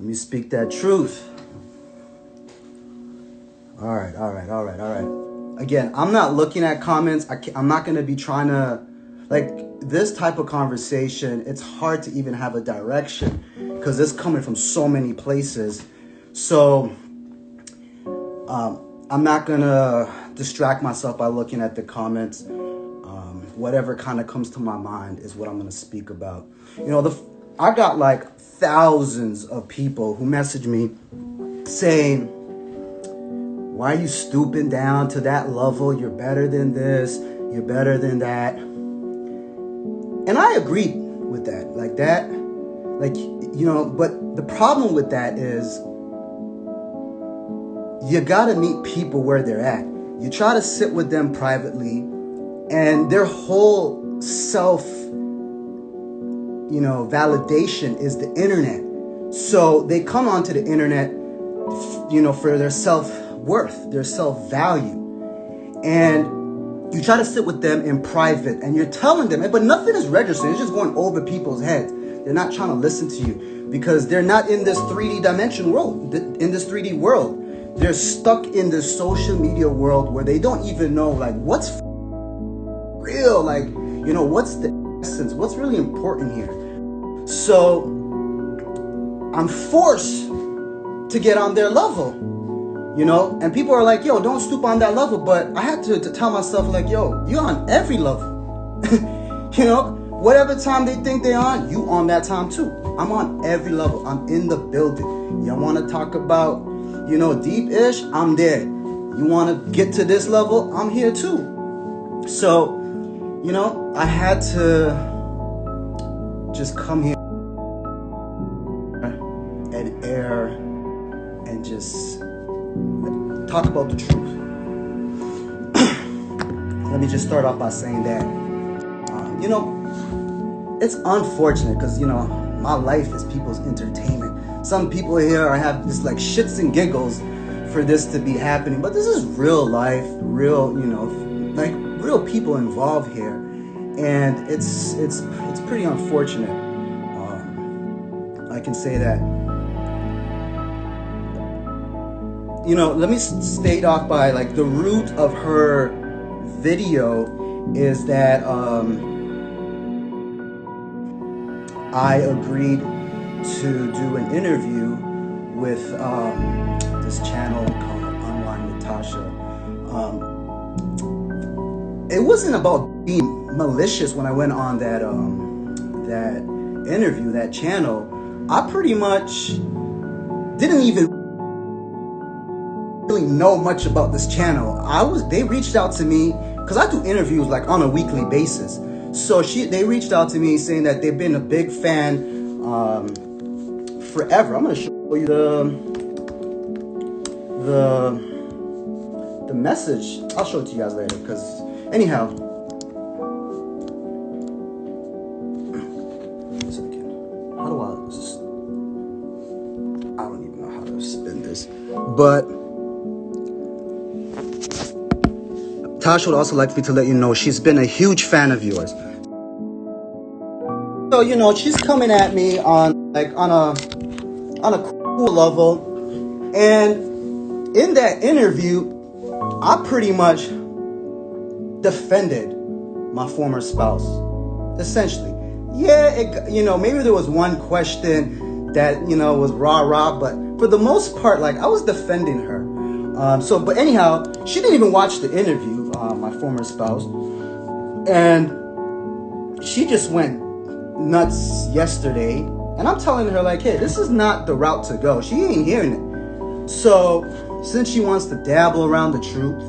me speak that truth. All right. Again, I'm not looking at comments. I'm not going to be trying to, like, this type of conversation, it's hard to even have a direction because it's coming from so many places. So I'm not going to distract myself by looking at the comments. Whatever kind of comes to my mind is what I'm going to speak about. You know, I got like thousands of people who message me saying, why are you stooping down to that level? You're better than this. You're better than that. And I agree with that. But the problem with that is you got to meet people where they're at. You try to sit with them privately and their whole validation is the internet. So they come onto the internet, for their self-worth, their self-value. And you try to sit with them in private and you're telling them, but nothing is registering. It's just going over people's heads. They're not trying to listen to you because they're not in this 3D dimension world, in this 3D world. They're stuck in the social media world where they don't even know, like, what's real, what's the essence, what's really important here. So I'm forced to get on their level, and people are like, yo, don't stoop on that level. But I had to tell myself, like, yo, you're on every level. Whatever time they think they're on, you on that time too. I'm on every level. I'm in the building. Y'all want to talk about, deep-ish? I'm there. You want to get to this level? I'm here too. So, I had to just come here and air and just talk about the truth. Let me just start off by saying that, it's unfortunate because, my life is people's entertainment. Some people here have just like shits and giggles for this to be happening, but this is real life, real people involved here, and it's pretty unfortunate. I can say that. Let me state off by, like, the root of her video is that I agreed to do an interview with this channel called Online with Tasha. It wasn't about being malicious when I went on that interview, that channel. I pretty much didn't even really know much about this channel. They reached out to me because I do interviews like on a weekly basis. So they reached out to me saying that they've been a big fan forever. I'm gonna show you the message. I'll show it to you guys later because anyhow. I don't even know how to spin this. But Tasha would also like me to let you know she's been a huge fan of yours. So, she's coming at me on a cool level. And in that interview, I pretty much defended my former spouse, essentially. Yeah, maybe there was one question that, was rah-rah, but for the most part, like, I was defending her. But anyhow, she didn't even watch the interview, my former spouse, and she just went nuts yesterday, and I'm telling her, like, hey, this is not the route to go. She ain't hearing it. So since she wants to dabble around the truth,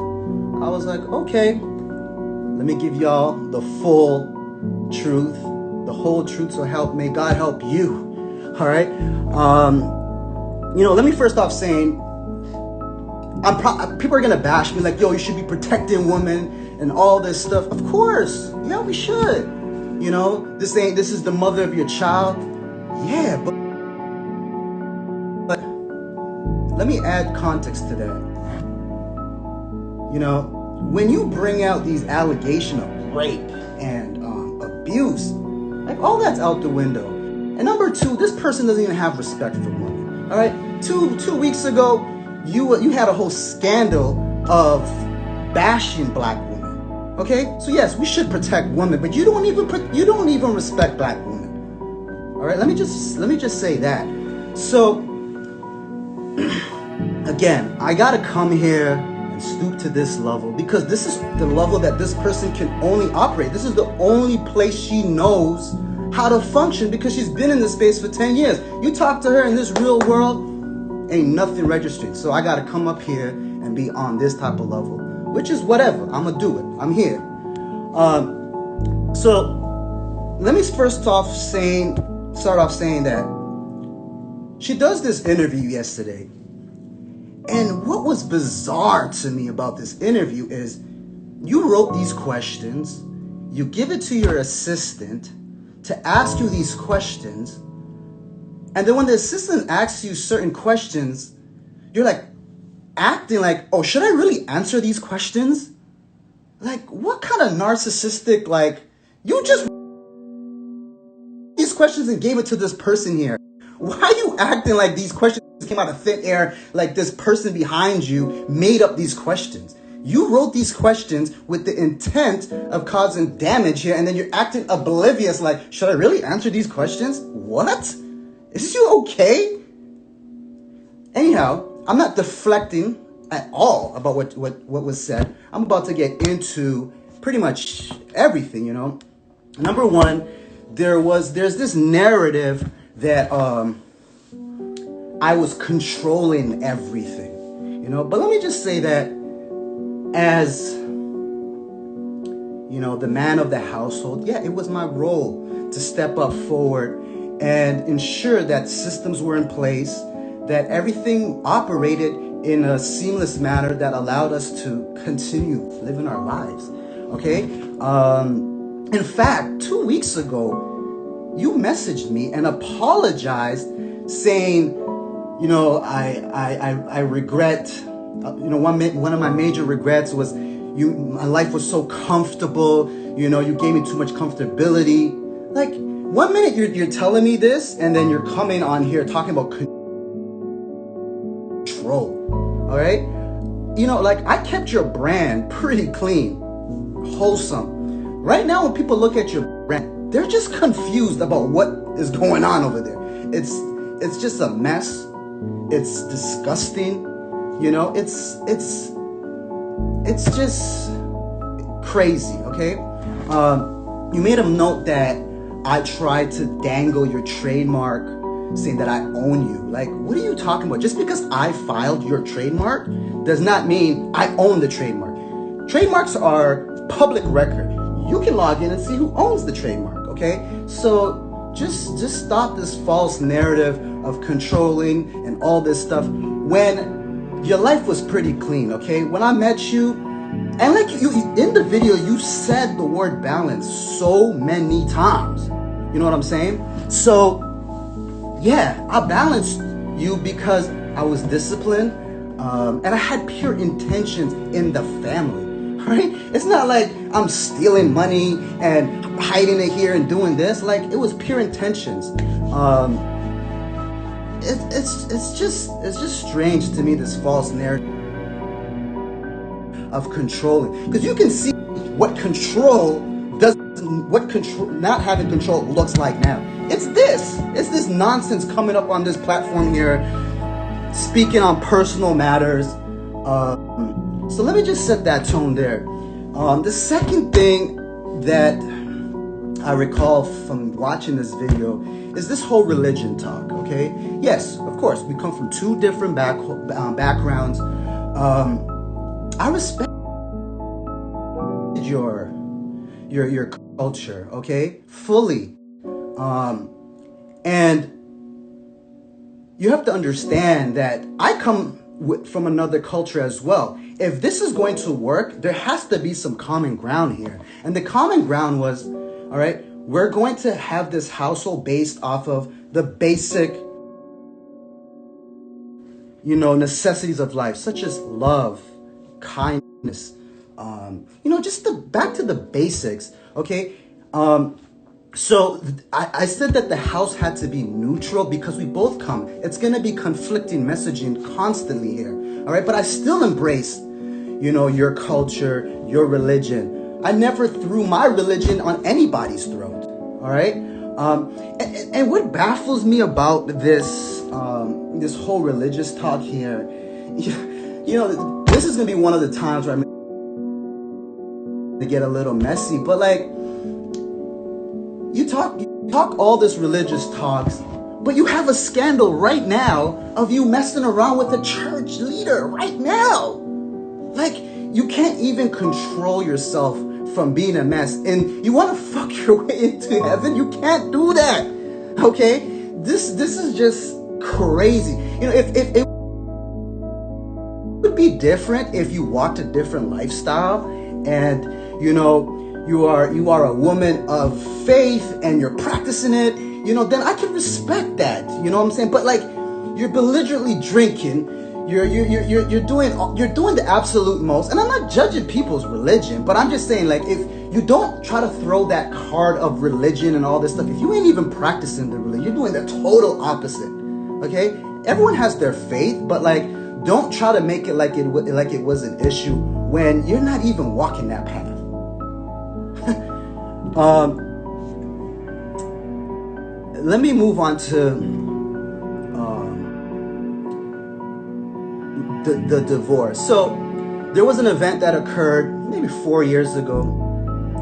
I was like, okay, let me give y'all the full truth, the whole truth. So may God help you. All right. Let me first off saying, people are gonna bash me like, yo, you should be protecting women and all this stuff. Of course, yeah, we should. This is the mother of your child. Yeah, but let me add context to that. When you bring out these allegations of rape and abuse, like, all that's out the window. And number two, this person doesn't even have respect for women. All right, two weeks ago, you had a whole scandal of bashing black women. Okay, so yes, we should protect women, but you don't even respect black women. All right, let me just say that. So again, I gotta come here and stoop to this level because this is the level that this person can only operate. This is the only place she knows how to function because she's been in this space for 10 years. You talk to her in this real world, ain't nothing registered. So I gotta come up here and be on this type of level, which is whatever. I'm gonna do it. I'm here. So let me start off saying that she does this interview yesterday. And what was bizarre to me about this interview is you wrote these questions, you give it to your assistant to ask you these questions, and then when the assistant asks you certain questions, you're like acting like, oh, should I really answer these questions? Like, what kind of narcissistic, like, you just these questions and gave it to this person here. Why are you acting like these questions came out of thin air, like this person behind you made up these questions? You wrote these questions with the intent of causing damage here, and then you're acting oblivious like, should I really answer these questions? What? Is you okay? Anyhow, I'm not deflecting at all about what was said. I'm about to get into pretty much everything, you know. Number one, there's this narrative that I was controlling everything, you know. But let me just say that as, you know, the man of the household, yeah, it was my role to step up forward and ensure that systems were in place, that everything operated in a seamless manner that allowed us to continue living our lives, okay? In fact, 2 weeks ago, you messaged me and apologized saying, you know, I regret, you know, one of my major regrets was my life was so comfortable, you know, you gave me too much comfortability. Like, 1 minute you're telling me this, and then you're coming on here talking about control, all right? You know, like, I kept your brand pretty clean, wholesome. Right now, when people look at your brand, they're just confused about what is going on over there. It's just a mess. It's disgusting. You know, it's just crazy, okay? You made a note that I tried to dangle your trademark, saying that I own you. Like, what are you talking about? Just because I filed your trademark does not mean I own the trademark. Trademarks are public record. You can log in and see who owns the trademark, okay? So just stop this false narrative of controlling and all this stuff when your life was pretty clean, okay? When I met you, and like you in the video, you said the word balance so many times. You know what I'm saying? So yeah, I balanced you because I was disciplined, and I had pure intentions in the family. Right? It's not like I'm stealing money and hiding it here and doing this. Like, it was pure intentions. It's just strange to me, this false narrative of controlling, because you can see what not having control looks like now. It's this nonsense coming up on this platform here, speaking on personal matters. So let me just set that tone there. The second thing that I recall from watching this video is this whole religion talk, okay? Yes, of course, we come from two different backgrounds. I respect your culture, okay? Fully. And you have to understand that I come from another culture as well. If this is going to work, there has to be some common ground here. And the common ground was, all right, we're going to have this household based off of the basic, you know, necessities of life, such as love, kindness, you know, just back to the basics, okay? So I said that the house had to be neutral because we both come. It's going to be conflicting messaging constantly here. All right. But I still embrace, your culture, your religion. I never threw my religion on anybody's throat. All right. And what baffles me about this whole religious talk here, this is going to be one of the times where I'm going to get a little messy. But like, you talk all this religious talks, but you have a scandal right now of you messing around with a church leader right now. Like, you can't even control yourself from being a mess, and you want to fuck your way into heaven. You can't do that. Okay, this is just crazy. If it would be different if you walked a different lifestyle, and you are a woman of faith and you're practicing it, then I can respect that. You know what I'm saying? But like, you're belligerently drinking, you're doing the absolute most. And I'm not judging people's religion, but I'm just saying, like, if you don't try to throw that card of religion and all this stuff, if you ain't even practicing the religion, you're doing the total opposite. Okay? Everyone has their faith, but like, don't try to make it like it was an issue when you're not even walking that path. Let me move on to the divorce. So there was an event that occurred maybe 4 years ago.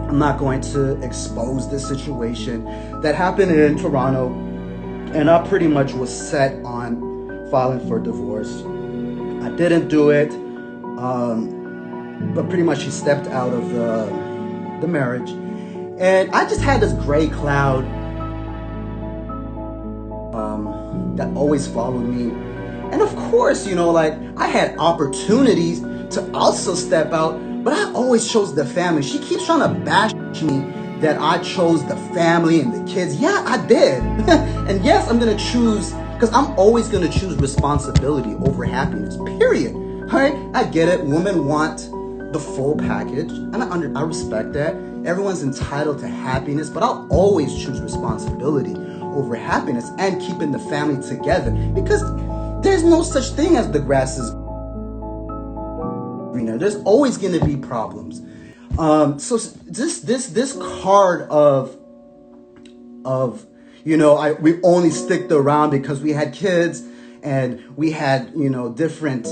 I'm not going to expose this situation that happened in Toronto, and I pretty much was set on filing for divorce. I didn't do it, but pretty much she stepped out of the marriage, and I just had this gray cloud that always followed me. And of course, like, I had opportunities to also step out, but I always chose the family. She keeps trying to bash me that I chose the family and the kids. Yeah, I did. And yes, I'm going to choose, because I'm always going to choose responsibility over happiness, period. All right, I get it. Women want the full package, and I respect that. Everyone's entitled to happiness, but I'll always choose responsibility over happiness and keeping the family together, because there's no such thing as the grass is greener. There's always going to be problems. So this card of we only sticked around because we had kids and we had different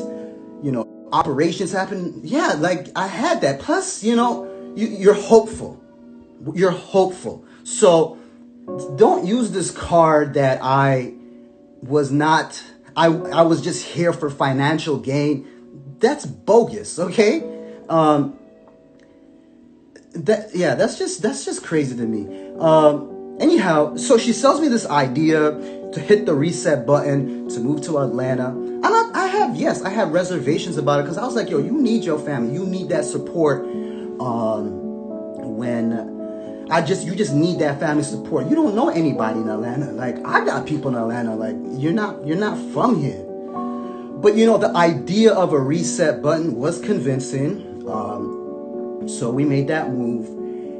operations happen. Yeah, like, I had that. Plus, you're hopeful. You're hopeful. So don't use this card that I was just here for financial gain. That's bogus, okay? That's just crazy to me. Anyhow, so she sells me this idea to hit the reset button to move to Atlanta. And I have reservations about it, because I was like, yo, you need your family. You need that support you just need that family support. You don't know anybody in Atlanta. Like, I got people in Atlanta. Like, you're not from here. But the idea of a reset button was convincing. So we made that move.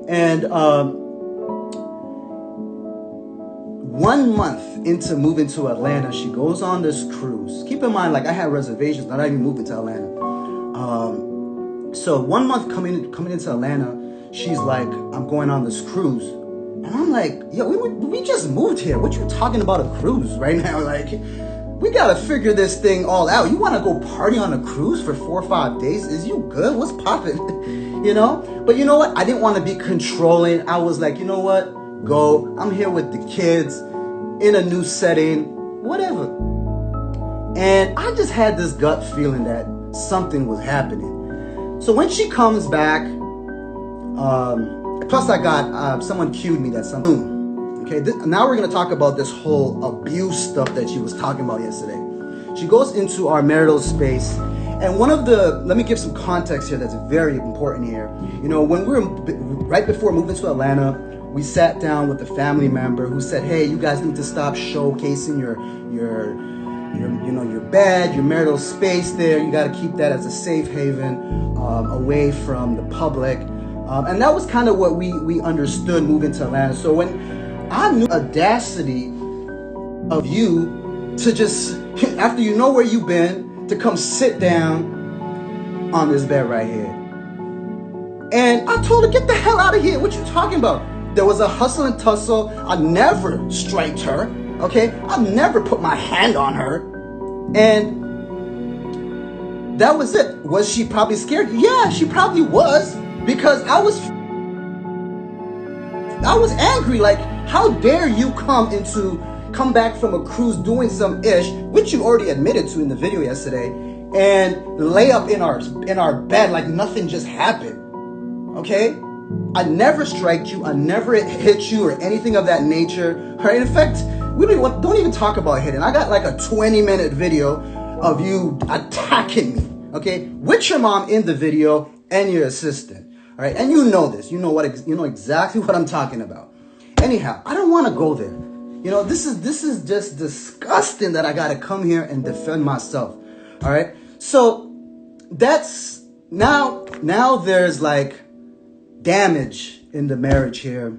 And 1 month into moving to Atlanta, she goes on this cruise. Keep in mind, like, I had reservations, not even moving to Atlanta. So 1 month coming into Atlanta, she's like, I'm going on this cruise. And I'm like, yo, we just moved here. What you talking about a cruise right now? Like, we got to figure this thing all out. You want to go party on a cruise for 4 or 5 days? Is you good? What's popping? But you know what? I didn't want to be controlling. I was like, you know what? Go. I'm here with the kids in a new setting, whatever. And I just had this gut feeling that something was happening. So when she comes back, plus I got, someone cued me that something. Okay, now we're going to talk about this whole abuse stuff that she was talking about yesterday. She goes into our marital space, and let me give some context here that's very important here. When we were right before moving to Atlanta, we sat down with a family member who said, hey, you guys need to stop showcasing your bed, your marital space there. You got to keep that as a safe haven, away from the public. And that was kind of what we understood moving to Atlanta. So when I knew audacity of you to just, after you know where you've been, to come sit down on this bed right here. And I told her, get the hell out of here. What you talking about? There was a hustle and tussle. I never striked her, okay? I never put my hand on her. And that was it. Was she probably scared? Yeah, she probably was. Because I was angry. Like, how dare you come back from a cruise doing some ish, which you already admitted to in the video yesterday, and lay up in our bed like nothing just happened. Okay? I never striked you. I never hit you or anything of that nature. Right? In fact, we don't even talk about hitting. I got like a 20-minute video of you attacking me. Okay? With your mom in the video and your assistant. All right? And you know this. You know exactly what I'm talking about. Anyhow, I don't want to go there. You know, this is just disgusting that I got to come here and defend myself. All right? So that's now there's like damage in the marriage here.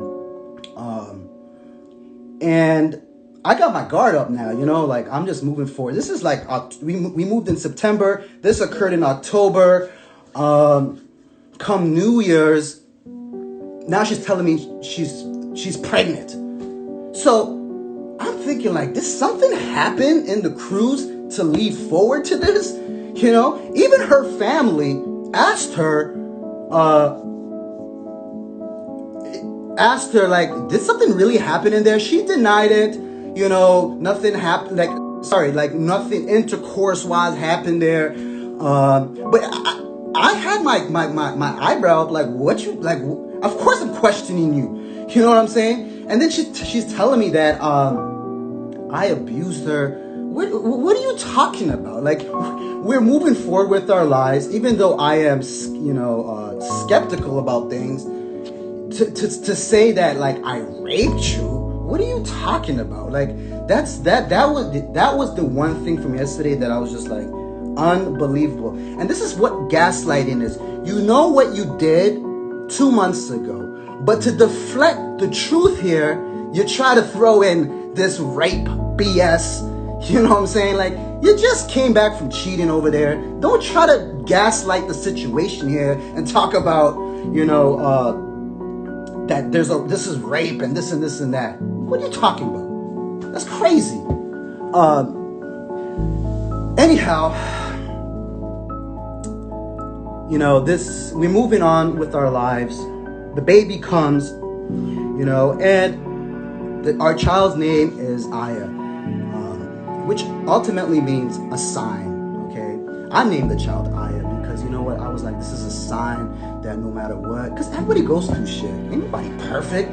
And I got my guard up now, you know, like I'm just moving forward. This is like, we moved in September. This occurred in October. Come New Year's, now she's telling me she's pregnant. So I'm thinking like, did something happen in the cruise to lead forward to this? You know, even her family asked her like, did something really happen in there? She denied it. You know, nothing happened. Like nothing intercourse wise happened there. But I had my eyebrow up. Like, what you like? Of course I'm questioning you. You know what I'm saying? And then she's telling me that I abused her. What are you talking about? Like, we're moving forward with our lives, even though I am, skeptical about things. To say that like I raped you, what are you talking about? Like that was the one thing from yesterday that I was just like, unbelievable. And this is what gaslighting is. You know what you did 2 months ago, but to deflect the truth here, you try to throw in this rape BS. You know what I'm saying? Like, you just came back from cheating over there. Don't try to gaslight the situation here and talk about, that this is rape and this and that. What are you talking about? That's crazy. Anyhow, we're moving on with our lives. The baby comes, and our child's name is Aya, which ultimately means a sign. Okay, I named the child Aya because you know what? I was like, this is a sign that no matter what, because everybody goes through shit. Ain't nobody perfect.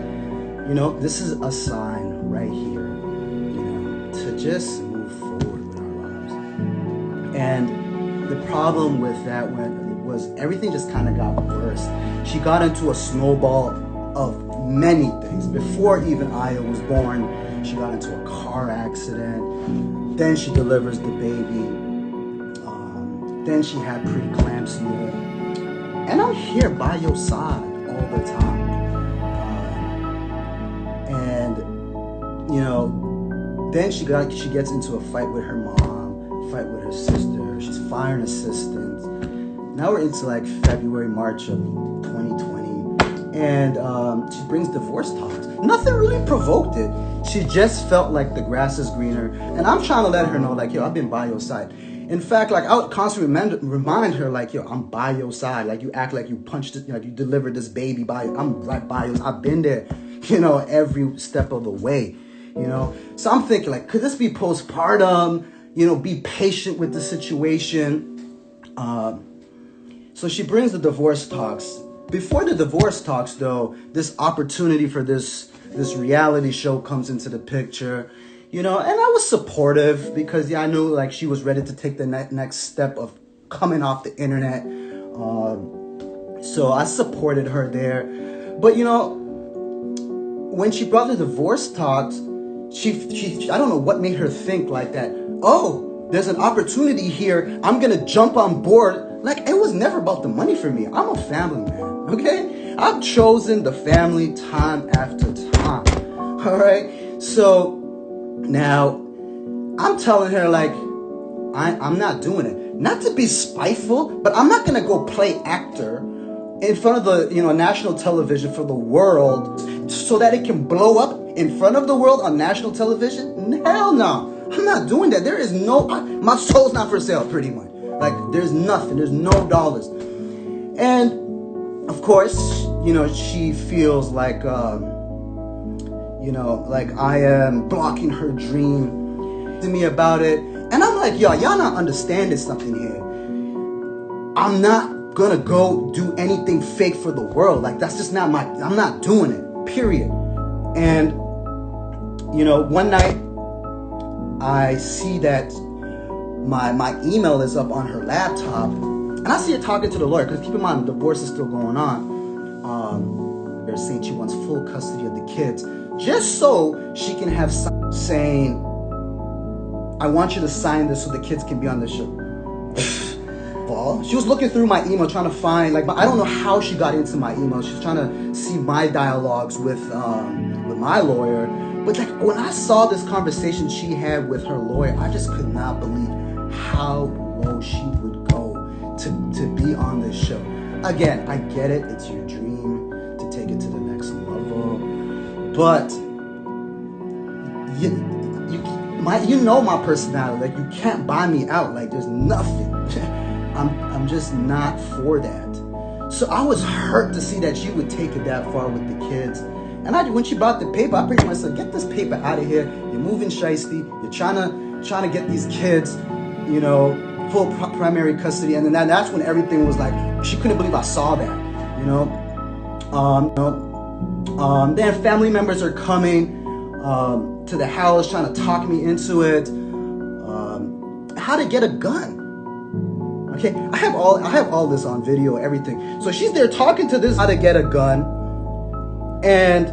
This is a sign right here, to just move forward with our lives. And the problem with that was everything just kind of got worse. She got into a snowball of many things. Before even Aya was born, she got into a car accident. Then she delivers the baby. Then she had preeclampsia. And I'm here by your side all the time. Then she gets into a fight with her mom, fight with her sister. She's firing assistants. Now we're into like February, March of 2020. And she brings divorce talks. Nothing really provoked it. She just felt like the grass is greener. And I'm trying to let her know, like, yo, I've been by your side. In fact, like, I would constantly remind her, like, yo, I'm by your side. Like, you act like you punched it, like you delivered this baby I'm right by you. I've been there, every step of the way, So I'm thinking, like, could this be postpartum? Be patient with the situation. So she brings the divorce talks. Before the divorce talks, though, this opportunity for this reality show comes into the picture. And I was supportive because, I knew, like, she was ready to take the next step of coming off the internet. So I supported her there. But, when she brought the divorce talks, she I don't know what made her think like that. Oh, there's an opportunity here. I'm going to jump on board. Like, it was never about the money for me. I'm a family man, okay? I've chosen the family time after time. All right. So now I'm telling her, like, I'm not doing it. Not to be spiteful, but I'm not going to go play actor in front of the, national television for the world so that it can blow up in front of the world on national television. Hell no. I'm not doing that. There is my soul's not for sale, pretty much. Like, there's nothing. There's no dollars. And of course, she feels like, like I am blocking her dream to me about it. And I'm like, y'all not understanding something here. I'm not gonna go do anything fake for the world. Like, that's just not I'm not doing it, period. And, one night I see that my email is up on her laptop, and I see her talking to the lawyer, because keep in mind, the divorce is still going on. They're saying she wants full custody of the kids, just so she can have saying, I want you to sign this so the kids can be on the show. Well, she was looking through my email trying to find, but I don't know how she got into my email. She's trying to see my dialogues with my lawyer. But when I saw this conversation she had with her lawyer, I just could not believe how low she would go to be on this show. Again, I get it. It's your dream to take it to the next level. But you know my personality. Like, you can't buy me out. Like, there's nothing. I'm just not for that. So I was hurt to see that she would take it that far with the kids. And when she brought the paper, I pretty much said, get this paper out of here. You're moving shiesty. You're trying to get these kids, full primary custody. And then that's when everything was like, she couldn't believe I saw that, Then family members are coming to the house trying to talk me into it. How to get a gun. Okay, I have all this on video, everything. So she's there talking to this how to get a gun. And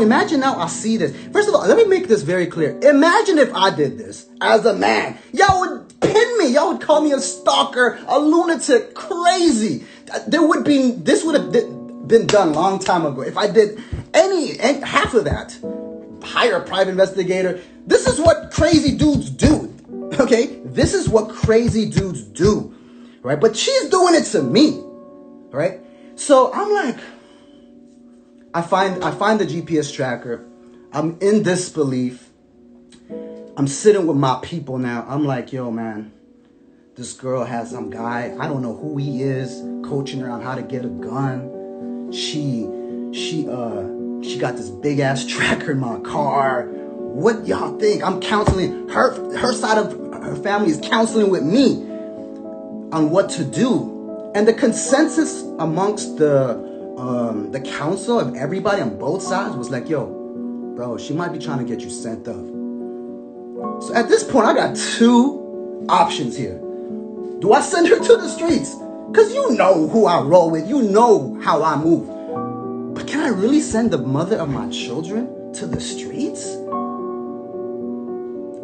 imagine now I see this. First of all, let me make this very clear. Imagine if I did this as a man. Y'all would pin me. Y'all would call me a stalker, a lunatic, crazy. This would have been done a long time ago. If I did any half of that, hire a private investigator. This is what crazy dudes do. Okay? This is what crazy dudes do. Right? But she's doing it to me. Right? So I'm like, I find the GPS tracker. I'm in disbelief. I'm sitting with my people now. I'm like, yo, man, this girl has some guy. I don't know who he is, coaching her on how to get a gun. She got this big ass tracker in my car. What y'all think? I'm counseling her side of her family is counseling with me on what to do. And the consensus amongst the council of everybody on both sides was like, yo, bro, she might be trying to get you sent up. So at this point, I got two options here. Do I send her to the streets? Because you know who I roll with. You know how I move. But can I really send the mother of my children to the streets?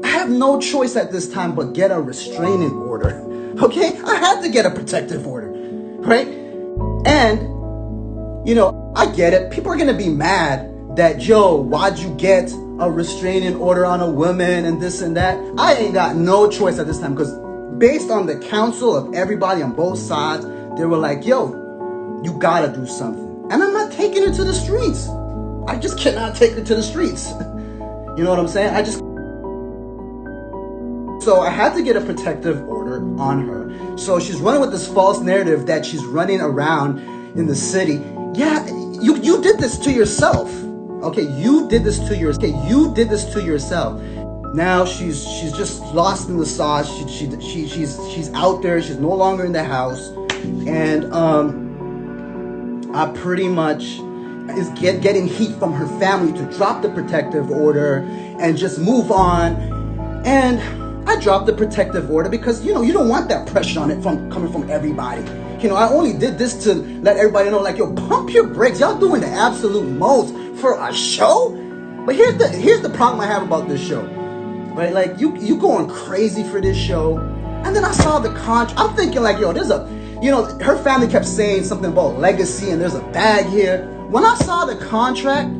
I have no choice at this time but get a restraining order. Okay? I had to get a protective order. Right? And I get it. People are going to be mad that, yo, why'd you get a restraining order on a woman and this and that? I ain't got no choice at this time, because based on the counsel of everybody on both sides, they were like, yo, you got to do something. And I'm not taking her to the streets. I just cannot take her to the streets. You know what I'm saying? So I had to get a protective order on her. So she's running with this false narrative that she's running around in the city. Yeah, you did this to yourself. Okay, you did this to yourself. Now she's just lost in the sauce. She's out there. She's no longer in the house, and I pretty much is getting heat from her family to drop the protective order and just move on. And I dropped the protective order because you don't want that pressure on it coming from everybody. I only did this to let everybody know, like, yo, pump your brakes. Y'all doing the absolute most for a show. But here's the problem I have about this show. Right? Like, you going crazy for this show. And then I saw the contract. I'm thinking, like, yo, there's her family kept saying something about legacy and there's a bag here. When I saw the contract,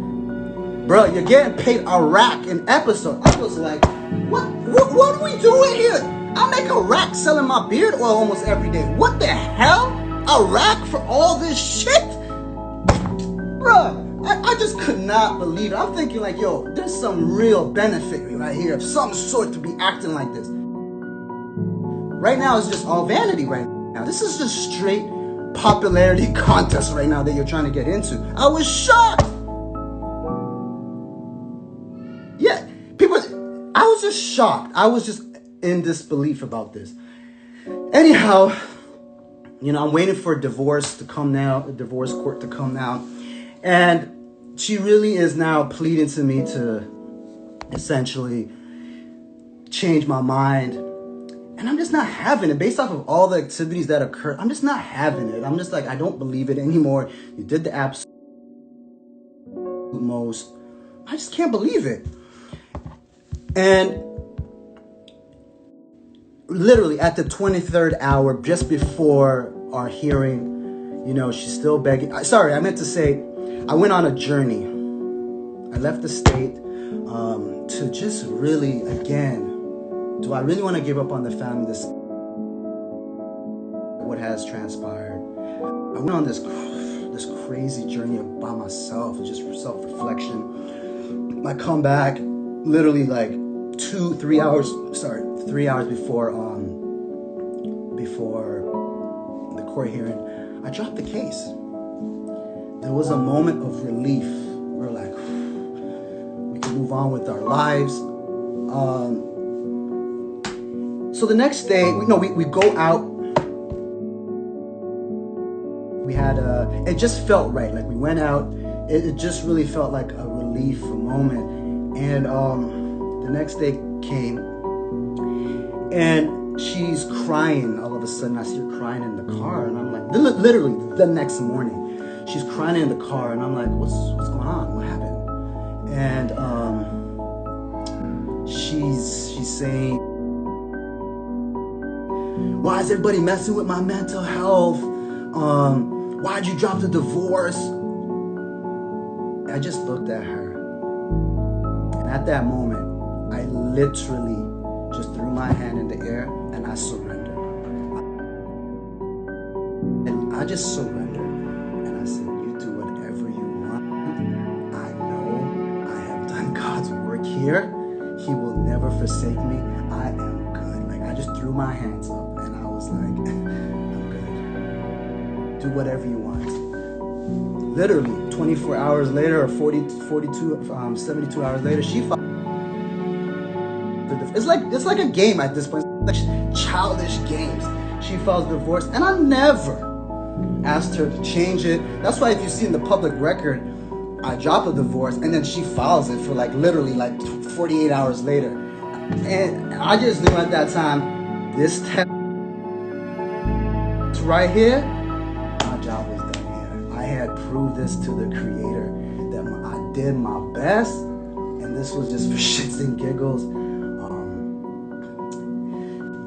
bro, you're getting paid a rack an episode. I was like, what are we doing here? I make a rack selling my beard oil almost every day. What the hell? A rack for all this shit? Bruh, I just could not believe it. I'm thinking like, yo, there's some real benefit right here of some sort to be acting like this. Right now, it's just all vanity right now. This is just straight popularity contest right now that you're trying to get into. I was shocked. Yeah, I was just shocked. I was just in disbelief about this. Anyhow, I'm waiting for a divorce to come now, a divorce court to come out. And she really is now pleading to me to essentially change my mind. And I'm just not having it. Based off of all the activities that occurred, I'm just not having it. I'm just like, I don't believe it anymore. You did the absolute most. I just can't believe it. And literally at the 23rd hour, just before our hearing, she's still begging. Sorry, I meant to say, I went on a journey. I left the state to just really, again, do I really want to give up on the family? What has transpired? I went on this crazy journey by myself, just for self-reflection. I come back literally like 3 hours before the court hearing. I dropped the case. There was a moment of relief. We're like, we can move on with our lives. So the next day, we go out. We had it just felt right. Like we went out. It just really felt like a relief, a moment. And the next day came, and she's crying. All of a sudden, I see her crying in the car, and I'm like, literally the next morning. She's crying in the car, and I'm like, what's going on? What happened? And she's saying, why is everybody messing with my mental health? Why'd you drop the divorce? I just looked at her, and at that moment, I literally just threw my hand in the air and I surrendered. And I just surrendered. I said, you do whatever you want. I know I have done God's work here. He will never forsake me. I am good. Like, I just threw my hands up and I was like, I'm good. Do whatever you want. Literally 24 hours later or 72 hours later, she filed. It's like a game at this point. It's like childish games. She files divorce, and I never asked her to change it. That's why if you see in the public record, I drop a divorce and then she files it for literally 48 hours later. And I just knew at that time, this test right here, my job was done here. I had proved this to the Creator that I did my best, and this was just for shits and giggles.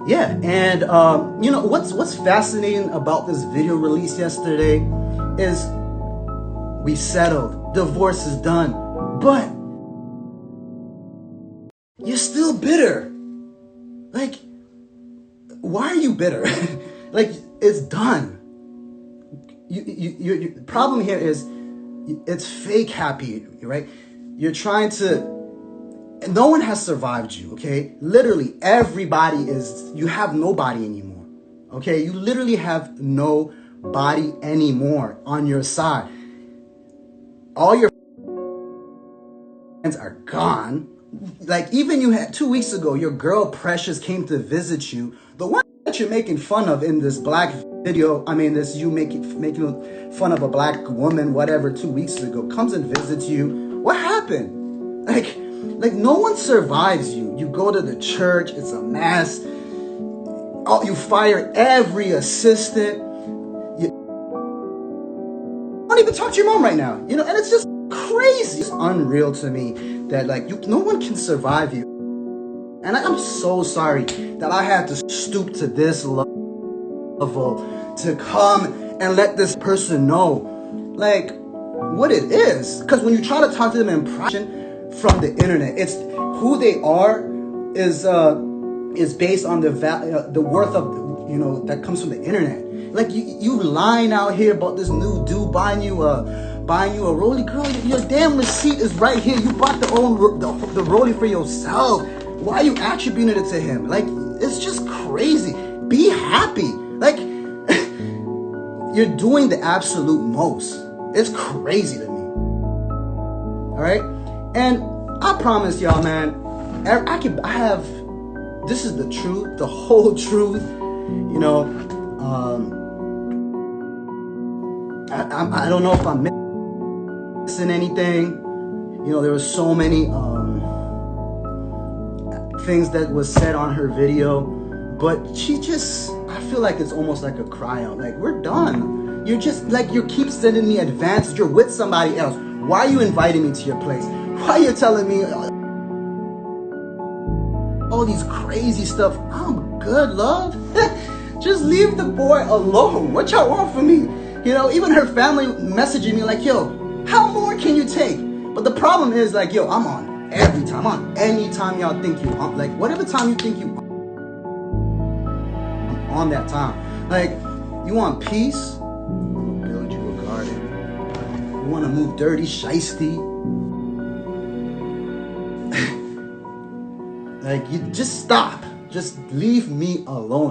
Yeah, and what's fascinating about this video release yesterday is we settled, divorce is done, but you're still bitter. Like, why are you bitter? Like, it's done. The problem here is it's fake happy, right? You're trying to. And no one has survived you, okay? Literally, you have nobody anymore, okay? You literally have nobody anymore on your side. All your friends are gone. Like, even you had 2 weeks ago, your girl Precious came to visit you. The one that you're making fun of in this black video, this you making fun of a black woman, whatever, 2 weeks ago, comes and visits you. What happened? Like no one survives you. You go to the church, it's a mess. Oh, you fire every assistant. You don't even talk to your mom right now. And it's just crazy. It's unreal to me that no one can survive you. And I'm so sorry that I had to stoop to this level to come and let this person know. Like, what it is. Because when you try to talk to them in private from the internet, it's who they are is based on the worth of, that comes from the internet. Like you lying out here about this new dude buying you a rollie. Girl, your damn receipt is right here. You bought the rollie for yourself. Why are you attributing it to him? Like, it's just crazy. Be happy. Like, you're doing the absolute most. It's crazy to me. All right? And I promise y'all, man, this is the truth, the whole truth. I don't know if I'm missing anything. There were so many things that was said on her video, but I feel like it's almost like a cry out. Like, we're done. You're just like, you keep sending me advances. You're with somebody else. Why are you inviting me to your place? Why are you telling me all these crazy stuff? I'm good, love. Just leave the boy alone. What y'all want from me? Even her family messaging me like, yo, how more can you take? But the problem is, like, yo, I'm on every time. I'm on any time y'all think you on. Like, whatever time you think you on that time. Like, you want peace? I'm gonna build you a garden. You want to move dirty, shiesty? Like, you just stop. Just leave me alone.